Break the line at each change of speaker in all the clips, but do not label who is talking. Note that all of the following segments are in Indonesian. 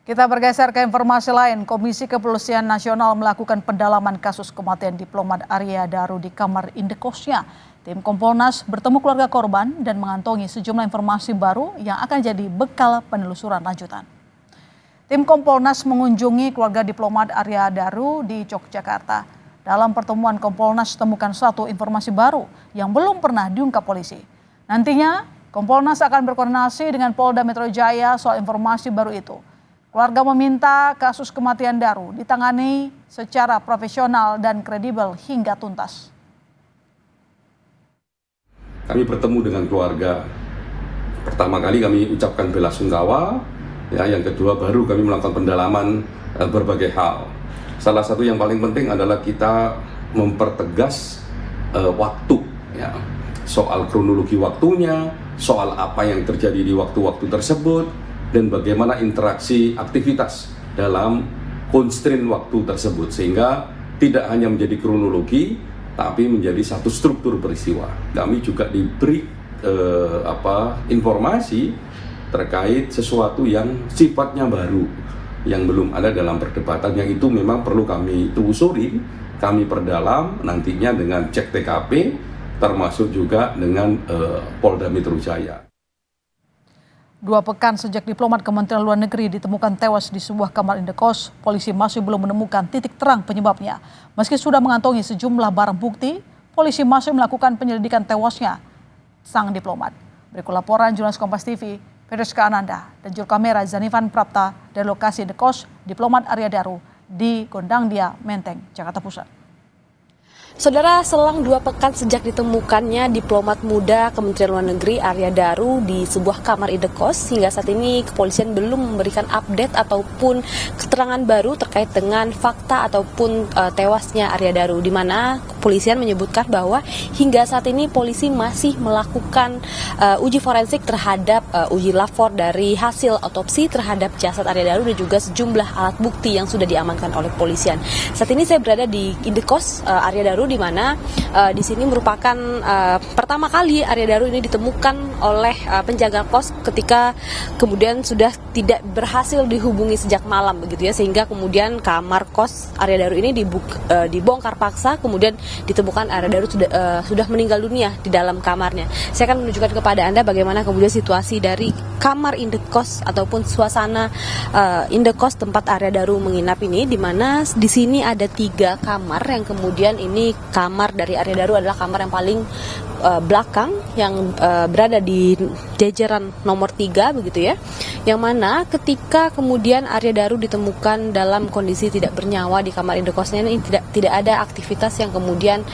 Kita bergeser ke informasi lain. Komisi Kepolisian Nasional melakukan pendalaman kasus kematian diplomat Arya Daru di kamar indekosnya. Tim Kompolnas bertemu keluarga korban dan mengantongi sejumlah informasi baru yang akan jadi bekal penelusuran lanjutan. Tim Kompolnas mengunjungi keluarga diplomat Arya Daru di Yogyakarta. Dalam pertemuan Kompolnas temukan satu informasi baru yang belum pernah diungkap polisi. Nantinya Kompolnas akan berkoordinasi dengan Polda Metro Jaya soal informasi baru itu. Keluarga meminta kasus kematian Daru ditangani secara profesional dan kredibel hingga tuntas.
Kami bertemu dengan keluarga. Pertama kali kami ucapkan bela sungkawa, yang kedua baru kami melakukan pendalaman berbagai hal. Salah satu yang paling penting adalah kita mempertegas waktu, soal kronologi waktunya, soal apa yang terjadi di waktu-waktu tersebut, dan bagaimana interaksi aktivitas dalam constraint waktu tersebut, sehingga tidak hanya menjadi kronologi tapi menjadi satu struktur peristiwa. Kami juga diberi informasi terkait sesuatu yang sifatnya baru, yang belum ada dalam perdebatan, yang itu memang perlu kami telusuri, kami perdalam nantinya dengan cek TKP, termasuk juga dengan Polda Metro Jaya.
2 pekan sejak diplomat Kementerian Luar Negeri ditemukan tewas di sebuah kamar indekos, polisi masih belum menemukan titik terang penyebabnya. Meski sudah mengantongi sejumlah barang bukti, polisi masih melakukan penyelidikan tewasnya sang diplomat. Berikut laporan jurnalis Kompas TV, Fedeska Ananda, dan juru kamera Zanifan Prapta dari lokasi indekos diplomat Arya Daru di Gondangdia, Menteng, Jakarta Pusat.
Saudara, selang 2 pekan sejak ditemukannya diplomat muda Kementerian Luar Negeri Arya Daru di sebuah kamar indekos, hingga saat ini kepolisian belum memberikan update ataupun keterangan baru terkait dengan fakta ataupun tewasnya Arya Daru, di mana kepolisian menyebutkan bahwa hingga saat ini polisi masih melakukan uji forensik terhadap uji lapor dari hasil otopsi terhadap jasad Arya Daru dan juga sejumlah alat bukti yang sudah diamankan oleh kepolisian. Saat ini saya berada di indekos Arya Daru, di mana di sini merupakan pertama kali Arya Daru ini ditemukan oleh penjaga kos ketika kemudian sudah tidak berhasil dihubungi sejak malam begitu ya, sehingga kemudian kamar kos Arya Daru ini dibongkar paksa, kemudian ditemukan Arya Daru sudah meninggal dunia di dalam kamarnya. Saya akan menunjukkan kepada Anda bagaimana kemudian situasi dari kamar indekos ataupun suasana indekos tempat Arya Daru menginap ini, di mana di sini ada 3 kamar yang kemudian ini kamar dari Arya Daru adalah kamar yang paling belakang yang berada di jajaran nomor 3 begitu ya, yang mana ketika kemudian Arya Daru ditemukan dalam kondisi tidak bernyawa di kamar indekosnya ini tidak ada aktivitas yang kemudian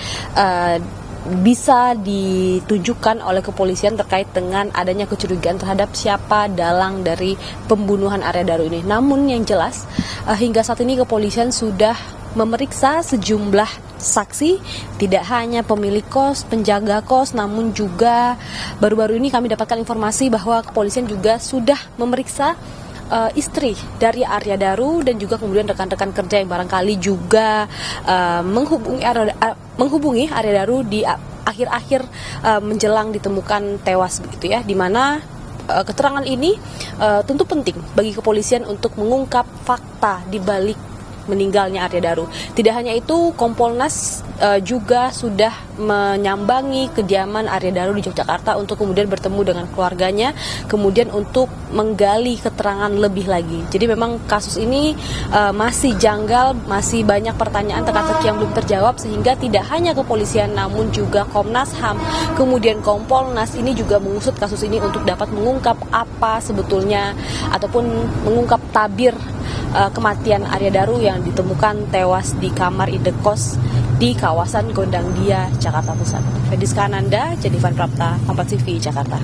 bisa ditunjukkan oleh kepolisian terkait dengan adanya kecurigaan terhadap siapa dalang dari pembunuhan Arya Daru ini. Namun yang jelas hingga saat ini kepolisian sudah memeriksa sejumlah saksi, tidak hanya pemilik kos, penjaga kos, namun juga baru-baru ini kami dapatkan informasi bahwa kepolisian juga sudah memeriksa istri dari Arya Daru dan juga kemudian rekan-rekan kerja yang barangkali juga menghubungi Arya Daru di akhir-akhir menjelang ditemukan tewas begitu ya, di mana keterangan ini tentu penting bagi kepolisian untuk mengungkap fakta di balik meninggalnya Arya Daru. Tidak hanya itu, Kompolnas juga sudah menyambangi kediaman Arya Daru di Yogyakarta untuk kemudian bertemu dengan keluarganya, kemudian untuk menggali keterangan lebih lagi. Jadi memang kasus ini masih janggal, masih banyak pertanyaan teka-teki yang belum terjawab, sehingga tidak hanya kepolisian namun juga Komnas HAM, kemudian Kompolnas ini juga mengusut kasus ini untuk dapat mengungkap apa sebetulnya ataupun mengungkap tabir kematian Arya Daru yang ditemukan tewas di kamar indekos di kawasan Gondangdia, Jakarta Pusat. Fedeska Ananda, Zanifan Prapta, Kompas TV, Jakarta.